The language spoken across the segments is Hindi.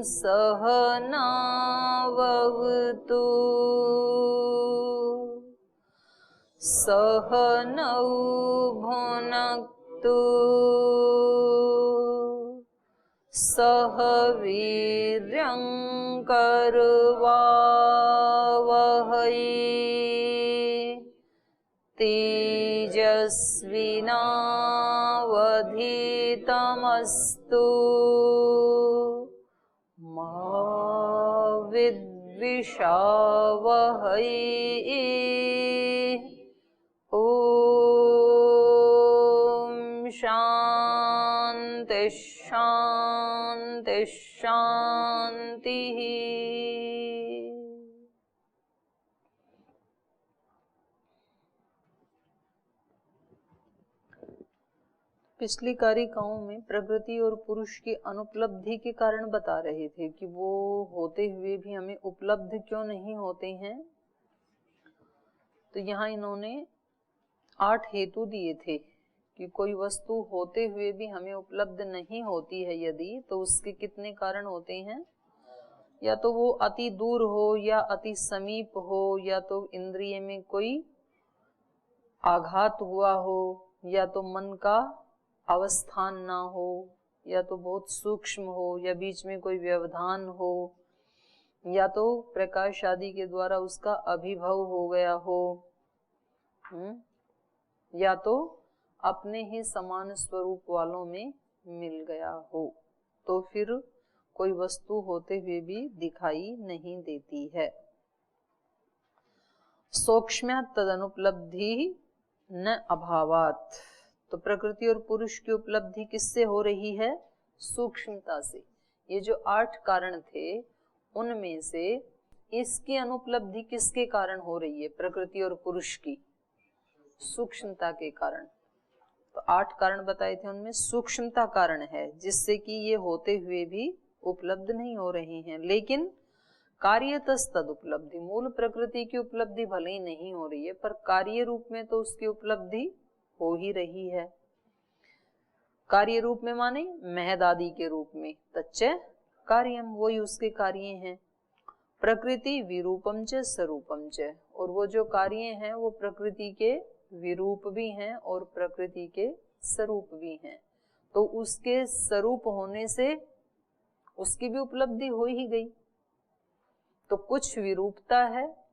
सहनावतु सहनौ भुनक्तु सह वीर्यं करवावहै तेजस्विनावधीतमस्तु मा विद्विषावहै। ओम शांति शांति शांति। पिछली कारिकाओं में प्रकृति और पुरुष की अनुपलब्धि के कारण बता रहे थे कि वो होते हुए भी हमें उपलब्ध क्यों नहीं होते हैं। तो यहाँ इन्होंने 8 हेतु दिए थे कि कोई वस्तु होते हुए भी हमें उपलब्ध नहीं होती है यदि, तो उसके कितने कारण होते हैं। या तो वो अति दूर हो या अति समीप हो, या तो इंद्रिय में कोई आघात हुआ हो, या तो मन का अवस्थान ना हो, या तो बहुत सूक्ष्म हो, या बीच में कोई व्यवधान हो, या तो प्रकाश आदि के द्वारा उसका अभिभव हो गया हो, या तो अपने ही समान स्वरूप वालों में मिल गया हो, तो फिर कोई वस्तु होते हुए भी दिखाई नहीं देती है। सूक्ष्म्यात् तदनुपलब्धि न अभावात्। तो प्रकृति और पुरुष की उपलब्धि किससे हो रही है? सूक्ष्मता से। ये जो 8 कारण थे उनमें से इसकी अनुपलब्धि किसके कारण हो रही है? प्रकृति और पुरुष की सूक्ष्मता के कारण। तो 8 कारण बताए थे, उनमें सूक्ष्मता कारण है जिससे कि ये होते हुए भी उपलब्ध नहीं हो रहे हैं। लेकिन कार्यतस् तद उपलब्धि, मूल प्रकृति की उपलब्धि भले ही नहीं हो रही है पर कार्य रूप में तो उसकी उपलब्धि हो ही रही है। कार्य रूप में माने महदादि के रूप में, तच्च कार्यम, वही उसके कार्य हैं। प्रकृति विरूपम च स्वरूपम च, और वो जो कार्य हैं वो प्रकृति के विरूप भी हैं और प्रकृति के स्वरूप भी हैं। तो उसके स्वरूप होने से उसकी भी उपलब्धि हो ही गई। तो कुछ विरूपता है,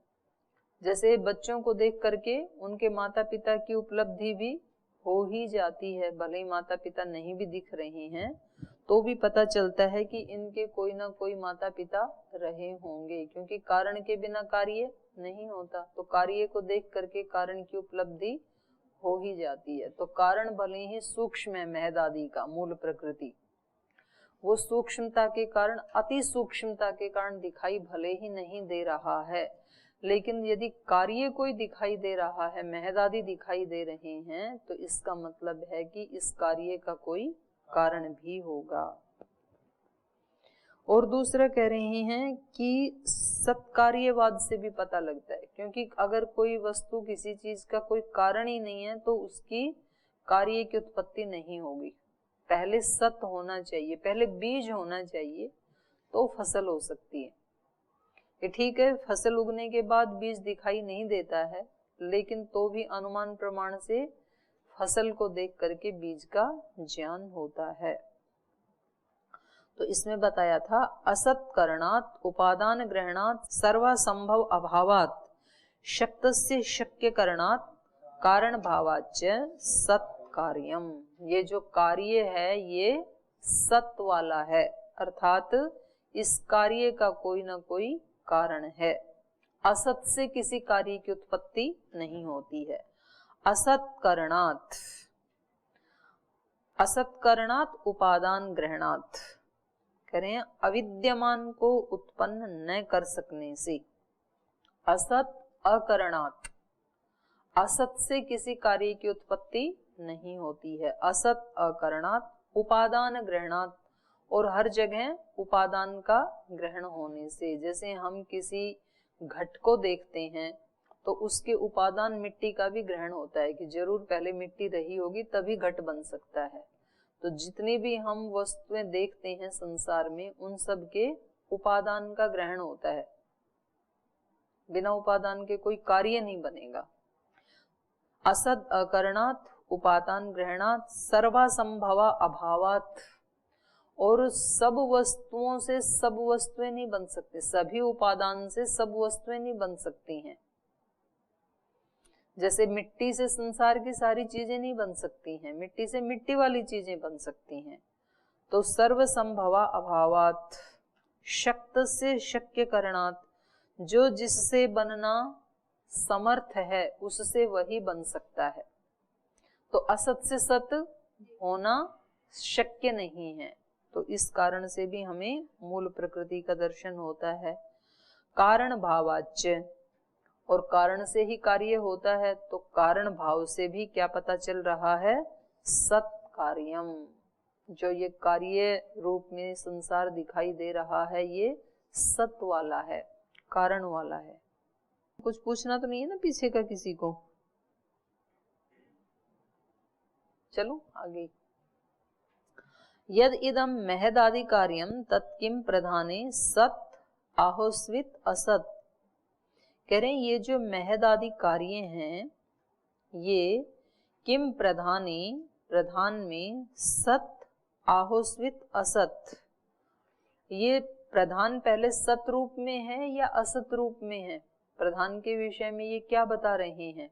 जैसे बच्चों को देख करके उनके माता पिता की उपलब्धि भी हो ही जाती है। भले ही माता पिता नहीं भी दिख रहे हैं तो भी पता चलता है कि इनके कोई ना कोई माता पिता रहे होंगे, क्योंकि कारण के बिना कार्य नहीं होता। तो कार्य को देख करके कारण की उपलब्धि हो ही जाती है। तो कारण भले ही सूक्ष्म है, महदादि का मूल प्रकृति, वो सूक्ष्मता के कारण, अति सूक्ष्मता के कारण दिखाई भले ही नहीं दे रहा है, लेकिन यदि कार्य कोई दिखाई दे रहा है, महदादि दिखाई दे रहे हैं, तो इसका मतलब है कि इस कार्य का कोई कारण भी होगा। और दूसरा कह रहे हैं कि सत्कार्यवाद से भी पता लगता है, क्योंकि अगर कोई वस्तु किसी चीज का कोई कारण ही नहीं है तो उसकी कार्य की उत्पत्ति नहीं होगी। पहले सत होना चाहिए, पहले बीज होना चाहिए तो फसल हो सकती है। ये ठीक है, फसल उगने के बाद बीज दिखाई नहीं देता है, लेकिन तो भी अनुमान प्रमाण से फसल को देख करके बीज का ज्ञान होता है। तो इसमें बताया था असत करणात् उपादान ग्रहणात् सर्वसंभव अभावात् शक्तस्य शक्य करणात् कारण भावाच्च सत कार्यम। ये जो कार्य है ये सत वाला है, अर्थात इस कार्य का कोई ना कोई कारण है। असत से किसी कार्य की उत्पत्ति नहीं होती है। असत करणात्, असत करणात् उपादान ग्रहणात्, करें अविद्यमान को उत्पन्न न कर सकने से। असत अकरणात्, असत से किसी कार्य की उत्पत्ति नहीं होती है। असत अकरणात् उपादान ग्रहणात्, और हर जगह उपादान का ग्रहण होने से। जैसे हम किसी घट को देखते हैं तो उसके उपादान मिट्टी का भी ग्रहण होता है कि जरूर पहले मिट्टी रही होगी तभी घट बन सकता है। तो जितनी भी हम वस्तुएं देखते हैं संसार में, उन सब के उपादान का ग्रहण होता है। बिना उपादान के कोई कार्य नहीं बनेगा। असद अकरणात् उपादान ग्रहणात् सर्वसंभवा अभावात्, और सब वस्तुओं से सब वस्तुएं नहीं बन सकती, सभी उपादान से सब वस्तुएं नहीं बन सकती हैं। जैसे मिट्टी से संसार की सारी चीजें नहीं बन सकती हैं, मिट्टी से मिट्टी वाली चीजें बन सकती हैं। तो सर्वसंभवा अभावात्, शक्त से शक्य करणात्, जो जिससे बनना समर्थ है उससे वही बन सकता है। तो असत से सत होना शक्य नहीं है, तो इस कारण से भी हमें मूल प्रकृति का दर्शन होता है। कारण भावाच्य, और कारण से ही कार्य होता है, तो कारण भाव से भी क्या पता चल रहा है, सत कार्यम। जो ये कार्य रूप में संसार दिखाई दे रहा है ये सत वाला है, कारण वाला है। कुछ पूछना तो नहीं है ना पीछे का किसी को? चलो आगे। यद इदम महदादि कार्यम तत्किम प्रधाने सत आहोस्वित असत। कह रहे हैं ये जो महदादि कार्य हैं ये किम प्रधाने, प्रधान में, सत आहोस्वित असत, ये प्रधान पहले सत रूप में है या असत रूप में है? प्रधान के विषय में ये क्या बता रहे हैं?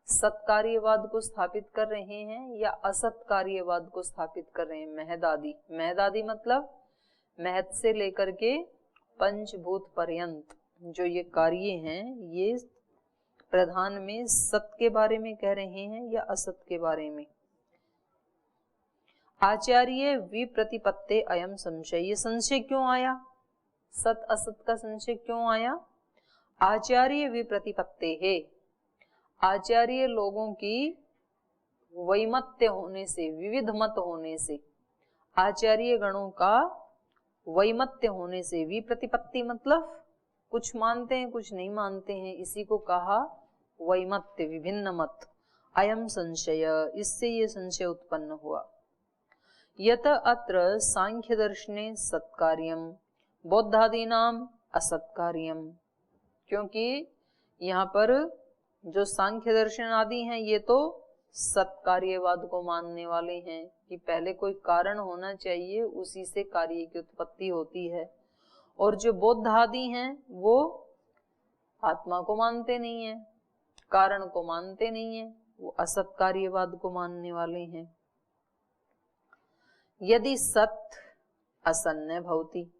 सत कार्यवाद को स्थापित कर रहे हैं या असत कार्यवाद को स्थापित कर रहे हैं? महदादि, महदादि मतलब महत से लेकर के पंचभूत पर्यंत जो ये कार्य हैं ये प्रधान में सत के बारे में कह रहे हैं या असत के बारे में? आचार्य विप्रतिपत्ते अयम संशय, ये संशय क्यों आया? सत असत का संशय क्यों आया? आचार्य विप्रतिपत्ते है, आचार्य लोगों की वैमत्य होने से, विविध मत होने से, आचार्य गणों का वैमत्य होने से, विप्रतिपत्ति मतलब कुछ मानते हैं कुछ नहीं मानते हैं, इसी को कहा वैमत्य, विभिन्न मत। अयम संशय, इससे ये संशय उत्पन्न हुआ। यत अत्र सांख्य दर्शने सत्कार्यम बौद्धादीनाम असत्कार्यम, क्योंकि यहाँ पर जो सांख्य दर्शन आदि हैं ये तो सत्कार्यवाद को मानने वाले हैं कि पहले कोई कारण होना चाहिए, उसी से कार्य की उत्पत्ति होती है। और जो बौद्ध आदि हैं वो आत्मा को मानते नहीं है, कारण को मानते नहीं है, वो असत कार्यवाद को मानने वाले हैं। यदि सत असन्न भवति,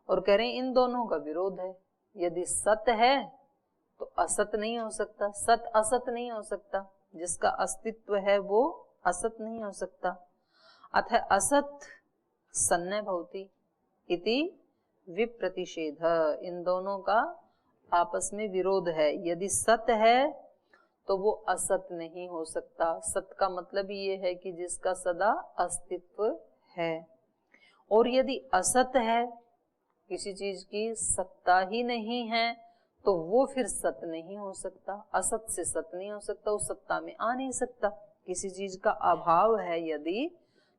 और कह रहे हैं इन दोनों का विरोध है। यदि सत है तो असत नहीं हो सकता, सत असत नहीं हो सकता, जिसका अस्तित्व है वो असत नहीं हो सकता। अतः असत सन्न भवति इति विप्रतिषेध, इन दोनों का आपस में विरोध है। यदि सत है तो वो असत नहीं हो सकता। सत का मतलब ये है कि जिसका सदा अस्तित्व है, और यदि असत है, किसी चीज की सत्ता ही नहीं है, तो वो फिर सत नहीं हो सकता। असत से सत नहीं हो सकता, वो सत्ता में आ नहीं सकता। किसी चीज का अभाव है यदि,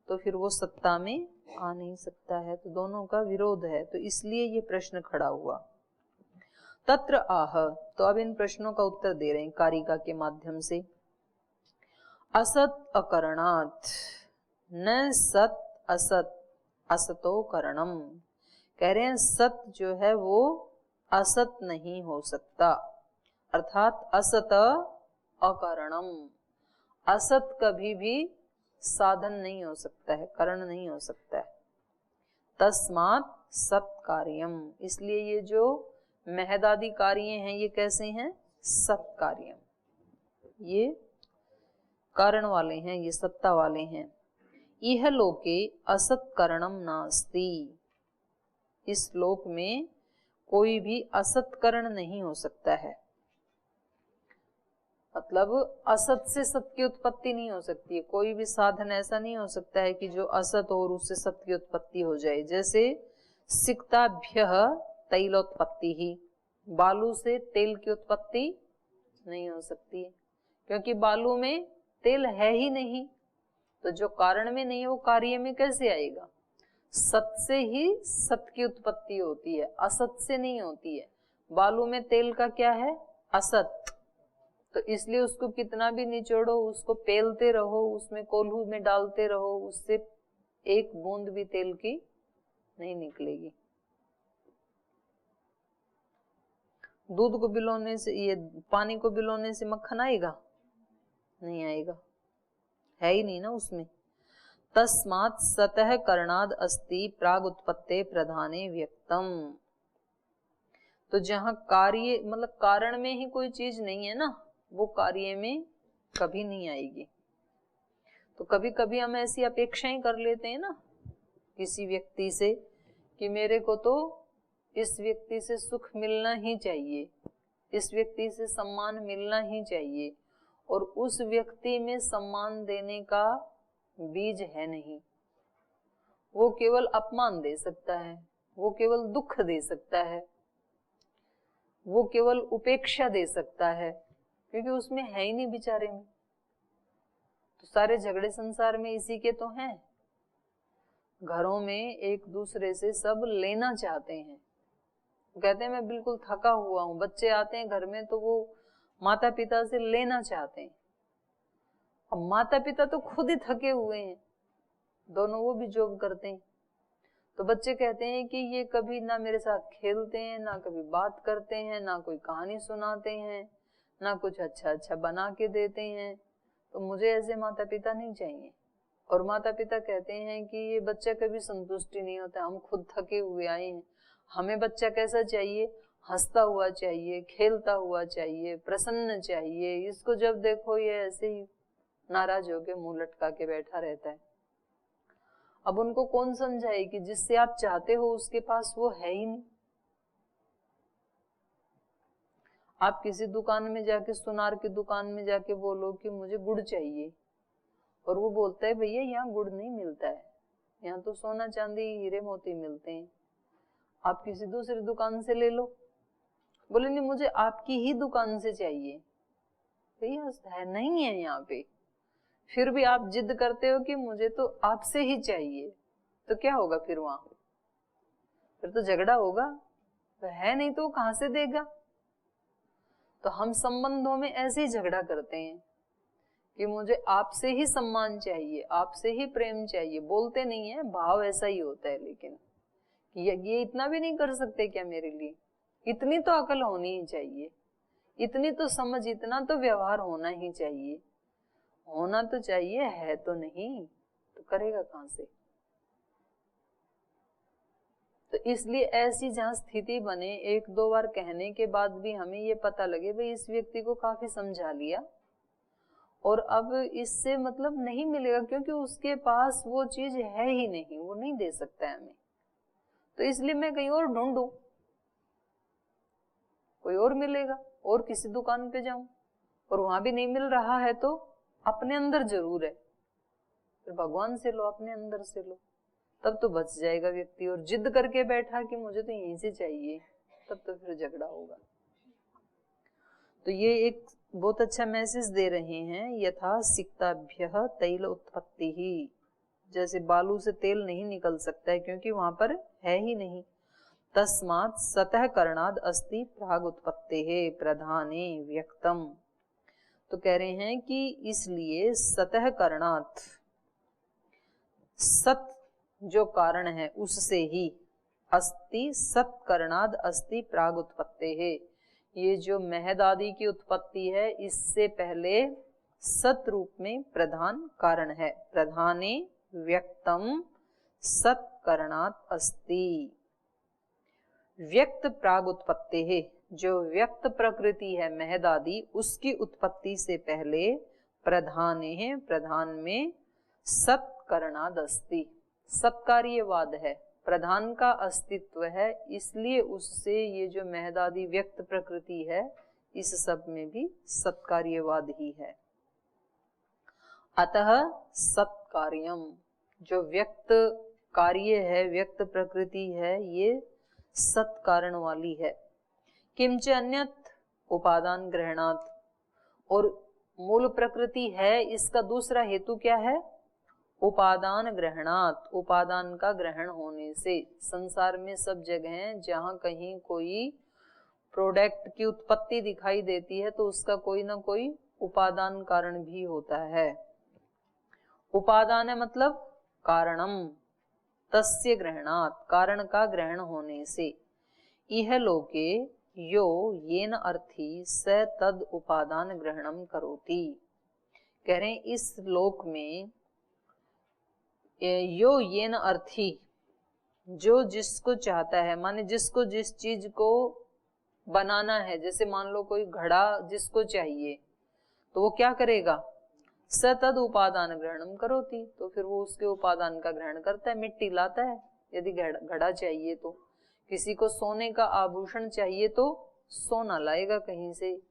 तो फिर वो सत्ता में आ नहीं सकता है। तो दोनों का विरोध है, तो इसलिए ये प्रश्न खड़ा हुआ। तत्र आह, तो अब इन प्रश्नों का उत्तर दे रहे हैं कारिका के माध्यम से। असत अकरणात् न सत असत असतो करणम, कह रहे हैं सत जो है वो असत नहीं हो सकता, अर्थात असत अकरणम, असत कभी भी साधन नहीं हो सकता है, कारण नहीं हो सकता है। तस्मात् सत कार्यम, इसलिए ये जो महदादि कार्य हैं ये कैसे हैं? सत कार्यम, ये कारण वाले हैं, ये सत्ता वाले हैं। इह लोके असत करणम नास्ति, इस लोक में कोई भी असत करण नहीं हो सकता है। मतलब असत से सत की उत्पत्ति नहीं हो सकती है। कोई भी साधन ऐसा नहीं हो सकता है कि जो असत हो और उससे सत की उत्पत्ति हो जाए। जैसे सिक्ताभ्य तैलोत्पत्ति ही, बालू से तेल की उत्पत्ति नहीं हो सकती है, क्योंकि बालू में तेल है ही नहीं। तो जो कारण में नहीं है वो कार्य में कैसे आएगा? सत से ही सत की उत्पत्ति होती है, असत से नहीं होती है। बालू में तेल का क्या है? असत। तो इसलिए उसको कितना भी निचोड़ो, उसको पेलते रहो, उसमें कोल्हू में डालते रहो, उससे एक बूंद भी तेल की नहीं निकलेगी। दूध को बिलोने से, ये पानी को बिलोने से मक्खन आएगा? नहीं आएगा, है ही नहीं ना उसमें। तस्मात् सतः करणाद अस्ति प्राग उत्पत्ते प्रधाने व्यक्तम। तो जहां कार्य मतलब कारण में ही कोई चीज नहीं है ना, वो कार्य में कभी नहीं आएगी। तो कभी कभी हम ऐसी अपेक्षाएं कर लेते हैं ना किसी व्यक्ति से कि मेरे को तो इस व्यक्ति से सुख मिलना ही चाहिए, इस व्यक्ति से सम्मान मिलना ही चाहिए, और उस व्यक्ति में सम्मान देने का बीज है नहीं। वो केवल अपमान दे सकता है, वो केवल दुख दे सकता है, वो केवल उपेक्षा दे सकता है, क्योंकि उसमें है ही नहीं बेचारे में। तो सारे झगड़े संसार में इसी के तो हैं। घरों में एक दूसरे से सब लेना चाहते हैं, कहते हैं मैं बिल्कुल थका हुआ हूं। बच्चे आते हैं घर में तो वो माता पिता से लेना चाहते हैं। अब माता पिता तो खुद ही थके हुए हैं, दोनों वो भी जॉब करते हैं। तो बच्चे कहते हैं कि ये कभी ना मेरे साथ खेलते हैं, ना कभी बात करते हैं, ना कोई कहानी सुनाते हैं, ना कुछ अच्छा अच्छा बना के देते हैं। तो मुझे ऐसे माता पिता नहीं चाहिए। और माता पिता कहते हैं कि ये बच्चा कभी संतुष्टि नहीं होता, हम खुद थके हुए आए हैं, हमें बच्चा कैसा चाहिए? हंसता हुआ चाहिए, खेलता हुआ चाहिए, प्रसन्न चाहिए। इसको जब देखो ये ऐसे ही नाराज होके मुंह लटका के बैठा रहता है। अब उनको कौन समझाए कि जिससे आप चाहते हो उसके पास वो है ही नहीं। आप किसी दुकान में जाके, सुनार की दुकान में जाके बोलो कि मुझे गुड़ चाहिए, और वो बोलता है भैया यहाँ गुड़ नहीं मिलता है, यहाँ तो सोना चांदी हीरे मोती मिलते हैं, आप किसी दूसरी दुकान से ले लो। बोले नहीं मुझे आपकी ही दुकान से चाहिए। भैया है नहीं है यहाँ पे, फिर भी आप जिद करते हो कि मुझे तो आपसे ही चाहिए। तो क्या होगा फिर वहां? फिर तो झगड़ा होगा। तो है नहीं तो कहां से देगा? तो हम संबंधों में ऐसे ही झगड़ा करते हैं कि मुझे आपसे ही सम्मान चाहिए, आपसे ही प्रेम चाहिए। बोलते नहीं है, भाव ऐसा ही होता है। लेकिन ये इतना भी नहीं कर सकते क्या मेरे लिए? इतनी तो अकल होनी ही चाहिए, इतनी तो समझ, इतना तो व्यवहार होना ही चाहिए। होना तो चाहिए, है तो नहीं, तो करेगा कहां से? तो इसलिए ऐसी जहां स्थिति बने, एक दो बार कहने के बाद भी हमें ये पता लगे भाई इस व्यक्ति को काफी समझा लिया और अब इससे मतलब नहीं मिलेगा, क्योंकि उसके पास वो चीज है ही नहीं, वो नहीं दे सकता है हमें, तो इसलिए मैं कहीं और ढूंढूं, कोई और मिलेगा, और किसी दुकान पे जाऊं, और वहां भी नहीं मिल रहा है तो अपने अंदर जरूर है, फिर भगवान से लो, अपने अंदर से लो, तब तो बच जाएगा व्यक्ति। और जिद करके बैठा कि मुझे तो यहीं से चाहिए, तब तो फिर झगड़ा होगा। तो ये एक बहुत अच्छा मैसेज दे रहे हैं, यथा सिक्ताभ्यः तैल उत्पत्ति ही, जैसे बालू से तेल नहीं निकल सकता है क्योंकि वहां पर है ही नहीं। तस्मात् सतः करणाद अस्ति प्राग उत्पत्तेः प्रधाने व्यक्तम। तो कह रहे हैं कि इसलिए सतः करणात्, सत जो कारण है उससे ही, अस्ति सत करणाद अस्ति प्राग उत्पत्तेः, ये जो महद आदि की उत्पत्ति है इससे पहले सत रूप में प्रधान कारण है। प्रधाने व्यक्तम सत करणात् अस्ति। व्यक्त प्राग उत्पत्ति है, जो व्यक्त प्रकृति है महद आदि, उसकी उत्पत्ति से पहले प्रधाने है, प्रधान में सत करणाद अस्ति, सत्कार्यवाद है, प्रधान का अस्तित्व है, इसलिए उससे ये जो महद आदि व्यक्त प्रकृति है इस सब में भी सत्कार्यवाद ही है। अतः सत्कार्यम, जो व्यक्त कार्य है, व्यक्त प्रकृति है, ये सत कारण वाली है। किंच अन्यत उपादान ग्रहणात्, और मूल प्रकृति है, इसका दूसरा हेतु क्या है? उपादान ग्रहणात, उपादान का ग्रहण होने से। संसार में सब जगह जहाँ कहीं कोई प्रोडक्ट की उत्पत्ति दिखाई देती है तो उसका कोई ना कोई उपादान कारण भी होता है। उपादान है मतलब कारणम, तस्य ग्रहणात, कारण का ग्रहण होने से। इह लोके यो येन अर्थी स तद उपादान ग्रहणम करोति। कह रहे हैं इस लोक में यो येन अर्थी, जो जिसको चाहता है, माने जिसको जिस चीज को बनाना है, जैसे मान लो कोई घड़ा जिसको चाहिए तो वो क्या करेगा, स तद उपादान ग्रहणम करोति, तो फिर वो उसके उपादान का ग्रहण करता है, मिट्टी लाता है यदि घड़ा चाहिए तो। किसी को सोने का आभूषण चाहिए तो सोना लाएगा कहीं से,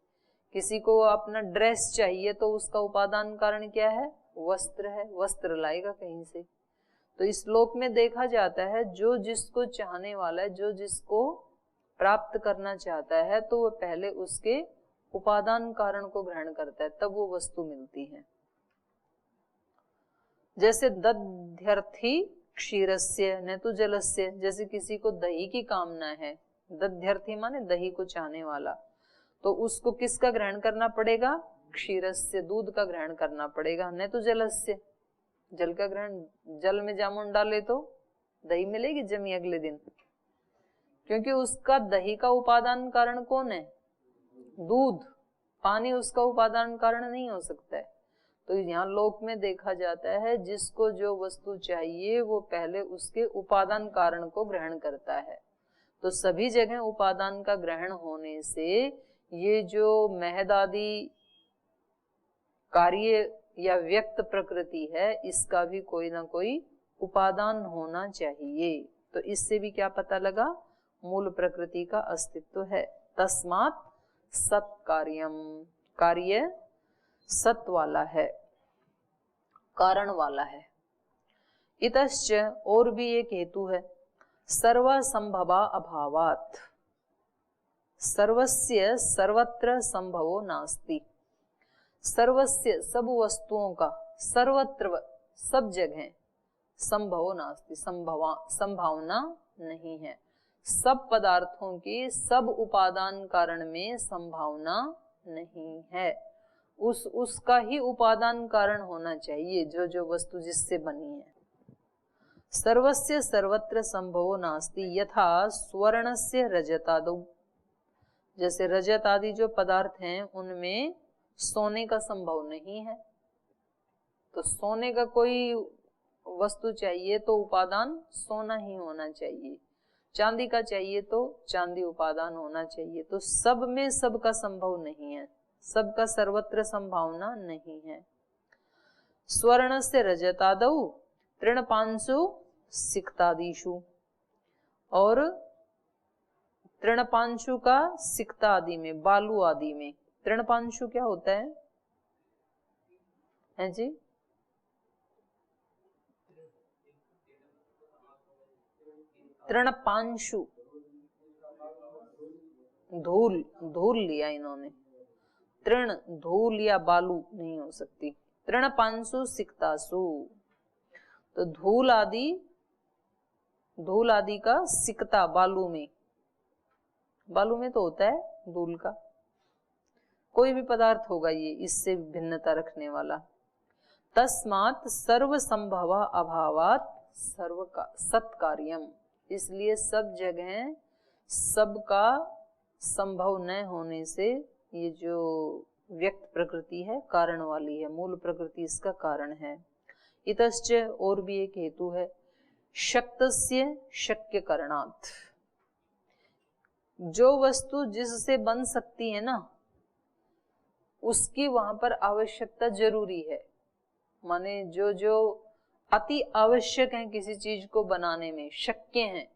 किसी को अपना ड्रेस चाहिए तो उसका उपादान कारण क्या है, वस्त्र है, वस्त्र लाएगा कहीं से। तो इस श्लोक में देखा जाता है जो जिसको चाहने वाला है, जो जिसको प्राप्त करना चाहता है, तो वो पहले उसके उपादान कारण को ग्रहण करता है, तब वो वस्तु मिलती है। जैसे दध्यर्थी क्षीरस्य न तो जलस्य, जैसे किसी को दही की कामना है, दध्यर्थी माने दही को चाहने वाला, तो उसको किसका ग्रहण करना पड़ेगा, क्षीरस्य, दूध का ग्रहण करना पड़ेगा, न तो जलस्य, जल का ग्रहण, जल में जामुन डाले तो दही मिलेगी जमी अगले दिन, क्योंकि उसका दही का उपादान कारण कौन है, दूध, पानी उसका उपादान कारण नहीं हो सकता है। तो यहाँ लोक में देखा जाता है जिसको जो वस्तु चाहिए वो पहले उसके उपादान कारण को ग्रहण करता है। तो सभी जगह उपादान का ग्रहण होने से ये जो महदादि कार्य या व्यक्त प्रकृति है, इसका भी कोई ना कोई उपादान होना चाहिए। तो इससे भी क्या पता लगा, मूल प्रकृति का अस्तित्व है। तस्मात् सत कार्यम, कार्य सत वाला है, कारण वाला है। इतश्च, और भी एक हेतु है, सर्वसंभवा अभावात्, सर्वस्य सर्वत्र संभवो नास्ति। सर्वस्य, सब वस्तुओं का, सर्वत्र सब जगह, संभवो नास्ति, संभावना नहीं है। सब पदार्थों की सब उपादान कारण में संभावना नहीं है, उसका ही उपादान कारण होना चाहिए, जो जो वस्तु जिससे बनी है। सर्वस्य सर्वत्र संभवो नास्ति यथा स्वर्णस्य रजतादौ, जैसे रजत आदि जो पदार्थ हैं उनमें सोने का संभव नहीं है, तो सोने का कोई वस्तु चाहिए तो उपादान सोना ही होना चाहिए, चांदी का चाहिए तो चांदी उपादान होना चाहिए। तो सब में सबका संभव नहीं है, सबका सर्वत्र संभावना नहीं है। स्वर्ण से रजतादौ तृणपांशु सिक्तादिषु, और तृणपांशु का सिक्ता आदि में, बालू आदि में। तृणपांशु क्या होता है जी, तृणपांशु, धूल, धूल लिया इन्होंने, तृण धूल या बालू नहीं हो सकती। तृणपांशु सिक्तासु, तो धूल आदि का सिक्ता, बालू में, बालू में तो होता है धूल का, कोई भी पदार्थ होगा ये इससे भिन्नता रखने वाला। तस्मात् सर्व संभवा अभावात् सर्व का सत्कार्यम, इसलिए सब जगह सबका संभव न होने से ये जो व्यक्त प्रकृति है कारण वाली है, मूल प्रकृति इसका कारण है। इतश्च, और भी एक हेतु है, शक्तस्य शक्य करणात्, जो वस्तु जिससे बन सकती है ना उसकी वहां पर आवश्यकता जरूरी है, माने जो जो अति आवश्यक है किसी चीज को बनाने में, शक्य है,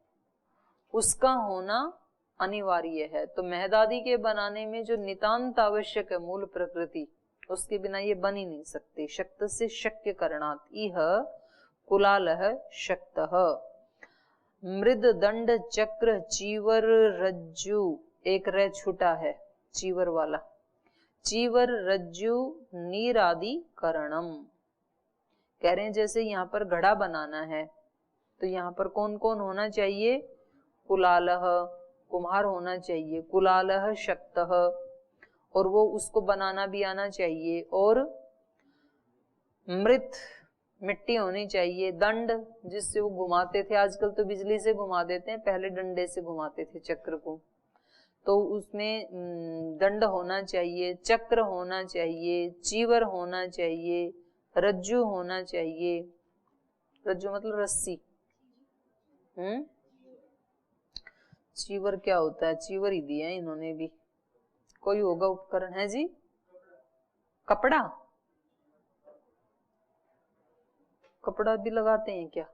उसका होना अनिवार्य है। तो महदादि के बनाने में जो नितांत आवश्यक है मूल प्रकृति, उसके बिना ये बन ही नहीं सकते। शक्त से शक्य करणात्, इह कुलालः शक्तः। मृद दंड चक्र चीवर रज्जु, एक रह छूटा है चीवर वाला, चीवर रज्जु नीर आदि करणम, कह रहे हैं जैसे यहाँ पर घड़ा बनाना है तो यहाँ पर कौन कौन होना चाहिए? कुलालः, कुम्हार होना चाहिए, कुलालः शक्तः, और वो उसको बनाना भी आना चाहिए, और मृत, मिट्टी होनी चाहिए, दंड जिससे वो घुमाते थे, आजकल तो बिजली से घुमा देते हैं, पहले डंडे से घुमाते थे चक्र को, तो उसमें दंड होना चाहिए, चक्र होना चाहिए, चीवर होना चाहिए, रज्जू होना चाहिए। रज्जू मतलब रस्सी। चीवर क्या होता है? चीवर ही दिया है इन्होंने भी, कोई होगा उपकरण है जी? कपड़ा, कपड़ा भी लगाते हैं क्या?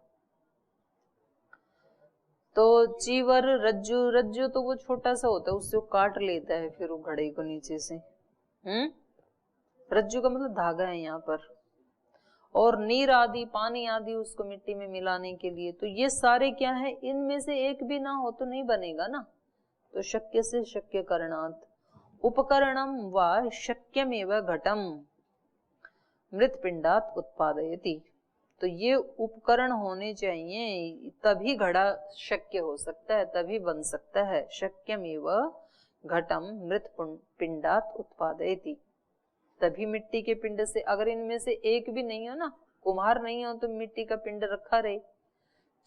तो चीवर, रज्जू, रज्जू तो वो छोटा सा होता है, उससे वो काट लेता है फिर वो घड़े को नीचे से। रज्जू का मतलब धागा है यहाँ पर। और नीर आदि, पानी आदि उसको मिट्टी में मिलाने के लिए। तो ये सारे क्या है? इनमें से एक भी ना हो तो नहीं बनेगा ना। तो शक्य से शक्य करणात् उपकरणम व शक्यमेव घटम मृतपिंडात उत्पादयति। तो ये उपकरण होने चाहिए, तभी घड़ा शक्य हो सकता है, तभी बन सकता है। शक्यमेव घटम मृत पिंडात उत्पादयति, तभी मिट्टी के पिंड से। अगर इनमें से एक भी नहीं हो ना, कुम्हार नहीं हो तो मिट्टी का पिंड रखा रहे,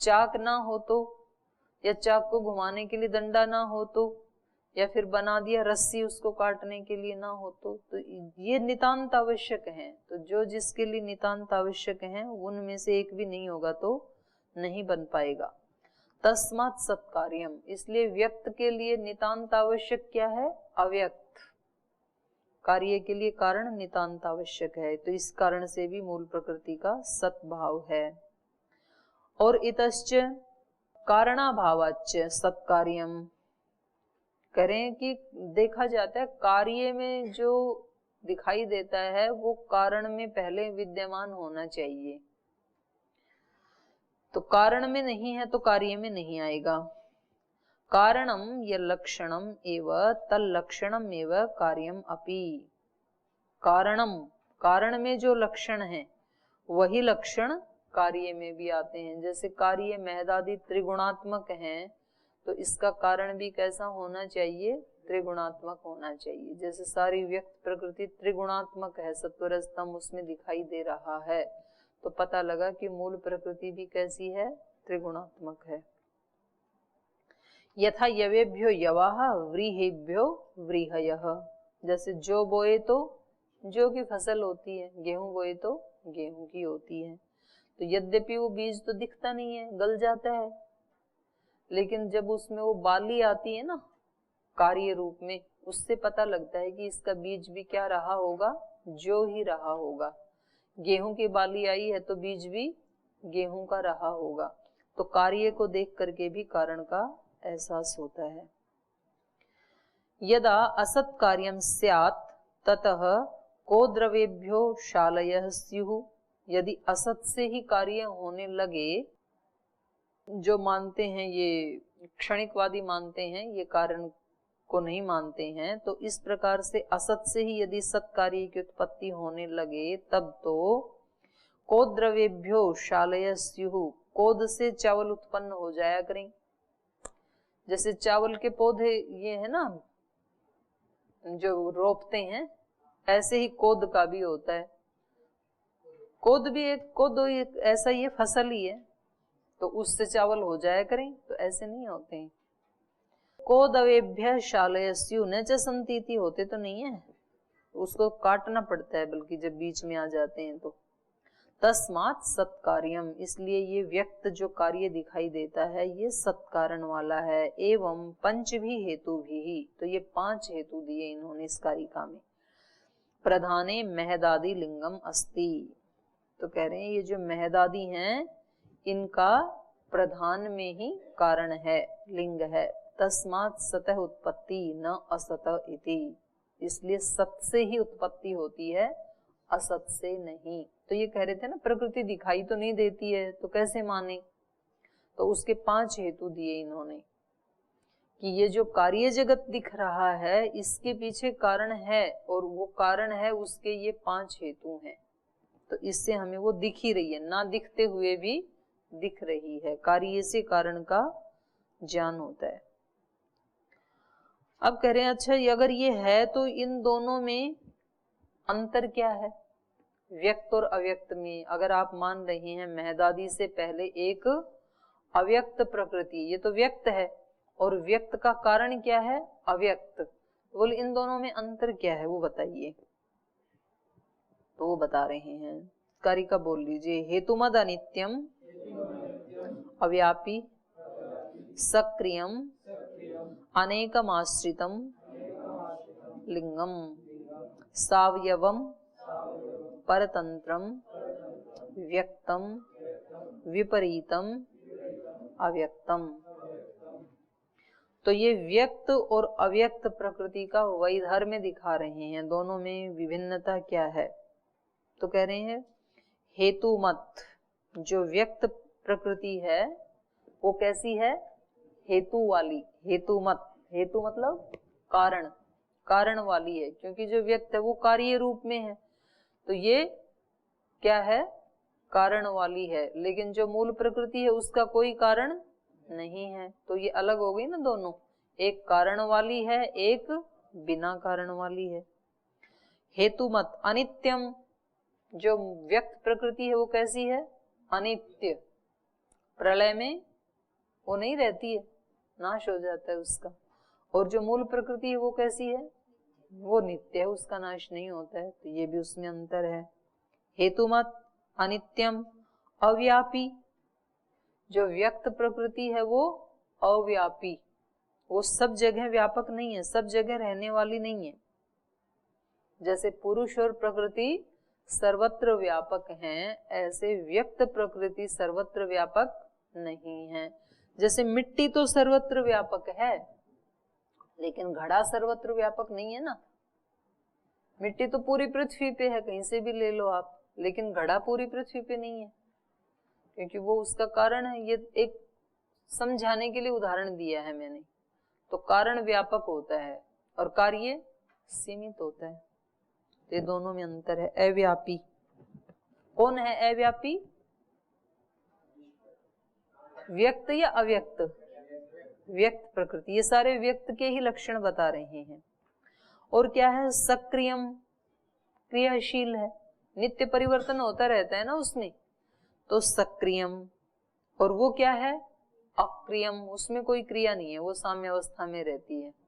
चाक ना हो तो, या चाक को घुमाने के लिए डंडा ना हो तो, या फिर बना दिया रस्सी उसको काटने के लिए ना हो तो ये नितांत आवश्यक है। तो जो जिसके लिए नितांत आवश्यक है उनमें से एक भी नहीं होगा तो नहीं बन पाएगा। तस्मात् सत्कार्यम, इसलिए व्यक्त के लिए नितांत आवश्यक क्या है? अव्यक्त। कार्य के लिए कारण नितांत आवश्यक है, तो इस कारण से भी मूल प्रकृति का सद्भाव है। और इतश्च कारणाभावाच्च सत्कार्यम, करें कि देखा जाता है कार्य में जो दिखाई देता है वो कारण में पहले विद्यमान होना चाहिए। तो कारण में नहीं है तो कार्य में नहीं आएगा। कारणम य लक्षणम एव तल्लक्षणम एव कार्यम अपि। कारणम, कारण में जो लक्षण है वही लक्षण कार्य में भी आते हैं। जैसे कार्य महदादि त्रिगुणात्मक हैं, तो इसका कारण भी कैसा होना चाहिए? त्रिगुणात्मक होना चाहिए। जैसे सारी व्यक्त प्रकृति त्रिगुणात्मक है, सत्वरज तम उसमें दिखाई दे रहा है, तो पता लगा कि मूल प्रकृति भी कैसी है? त्रिगुणात्मक है। यथा यवेभ्यो यवाह व्रीहेभ्यो व्रीहयः, जैसे जो बोए तो जो की फसल होती है, गेहूं बोए तो गेहूं की होती है। तो यद्यपि वो बीज तो दिखता नहीं है, गल जाता है, लेकिन जब उसमें वो बाली आती है ना कार्य रूप में, उससे पता लगता है कि इसका बीज भी क्या रहा होगा? जो ही रहा होगा। गेहूं की बाली आई है तो बीज भी गेहूं का रहा होगा। तो कार्य को देख करके भी कारण का एहसास होता है। यदा असत् कार्यम स्यात् ततः को द्रव्येभ्यो शालयः स्युः, यदि असत से ही कार्य होने लगे, जो मानते हैं ये क्षणिकवादी मानते हैं, ये कारण को नहीं मानते हैं, तो इस प्रकार से असत से ही यदि सत कार्य की उत्पत्ति होने लगे तब तो कोद द्रव्येभ्यो शालय स्युः, कोद से चावल उत्पन्न हो जाया करें। जैसे चावल के पौधे ये है ना जो रोपते हैं, ऐसे ही कोद का भी होता है। कोद भी एक कोद एक ऐसा ही फसल ही है, तो उससे चावल हो जाया करें। तो ऐसे नहीं होते हैं। कोदवेभ्य शालयस्यु न च संतीति, होते तो नहीं है, उसको काटना पड़ता है, बल्कि जब बीच में आ जाते हैं तो। तस्मात् सत्कार्यम, इसलिए ये व्यक्त जो कार्य दिखाई देता है ये सत्कारण वाला है। एवं पंच भी हेतु भी, तो ये 5 हेतु दिए इन्होंने इस कारिका में। प्रधाने महदादि लिंगम अस्ति, तो कह रहे हैं ये जो महदादि हैं इनका प्रधान में ही कारण है, लिंग है। तस्मात् सतः उत्पत्ति न असत इति, इसलिए सत से ही उत्पत्ति होती है, असत से नहीं। तो ये कह रहे थे ना प्रकृति दिखाई तो नहीं देती है तो कैसे माने, तो उसके 5 हेतु दिए इन्होंने कि ये जो कार्य जगत दिख रहा है इसके पीछे कारण है, और वो कारण है उसके ये 5 हेतु हैं। तो इससे हमें वो दिख ही रही है, ना दिखते हुए भी दिख रही है। कार्य से कारण का ज्ञान होता है। अब कह रहे हैं अच्छा अगर ये है तो इन दोनों में अंतर क्या है, व्यक्त और अव्यक्त में? अगर आप मान रहे हैं महदादी से पहले एक अव्यक्त प्रकृति, ये तो व्यक्त है और व्यक्त का कारण क्या है, अव्यक्त। बोल इन दोनों में अंतर क्या है वो बताइए। तो वो बता रहे हैं, कारिका बोल लीजिए। हेतुमद अनित्यम अव्यापी सक्रियम अनेकमाश्रितम लिंगम सावयवम परतंत्रम व्यक्तम विपरीतम अव्यक्तम। तो ये व्यक्त और अव्यक्त प्रकृति का वैधर्म्य दिखा रहे हैं, दोनों में विभिन्नता क्या है। तो कह रहे हैं हेतु मत, जो व्यक्त प्रकृति है वो कैसी है, हेतु वाली। हेतु मत, हेतु मतलब कारण, कारण वाली है, क्योंकि जो व्यक्त है वो कार्य रूप में है, तो ये क्या है, कारण वाली है। लेकिन जो मूल प्रकृति है उसका कोई कारण नहीं है, तो ये अलग हो गई ना दोनों, एक कारण वाली है, एक बिना कारण वाली है। हेतु मत अनित्यम, जो व्यक्त प्रकृति है वो कैसी है, अनित्य, प्रलय में वो नहीं रहती है, नाश हो जाता है उसका। और जो मूल प्रकृति है वो कैसी है, वो नित्य है, उसका नाश नहीं होता है। तो ये भी उसमें अंतर है। हेतु मत अनित्यम अव्यापी, जो व्यक्त प्रकृति है वो अव्यापी, वो सब जगह व्यापक नहीं है, सब जगह रहने वाली नहीं है। जैसे पुरुष और प्रकृति सर्वत्र व्यापक हैं, ऐसे व्यक्त प्रकृति सर्वत्र व्यापक नहीं है। जैसे मिट्टी तो सर्वत्र व्यापक है, लेकिन घड़ा सर्वत्र व्यापक नहीं है ना। मिट्टी तो पूरी पृथ्वी पे है, कहीं से भी ले लो आप, लेकिन घड़ा पूरी पृथ्वी पे नहीं है, क्योंकि वो उसका कारण है। ये एक समझाने के लिए उदाहरण दिया है मैंने। तो कारण व्यापक होता है और कार्य सीमित होता है, ये दोनों में अंतर है। अव्यापी कौन है, अव्यापी व्यक्त या अव्यक्त, व्यक्त प्रकृति, ये सारे व्यक्त के ही लक्षण बता रहे हैं। और क्या है, सक्रियम, क्रियाशील है, नित्य परिवर्तन होता रहता है ना उसमें, तो सक्रियम। और वो क्या है, अक्रियम, उसमें कोई क्रिया नहीं है, वो साम्य अवस्था में रहती है।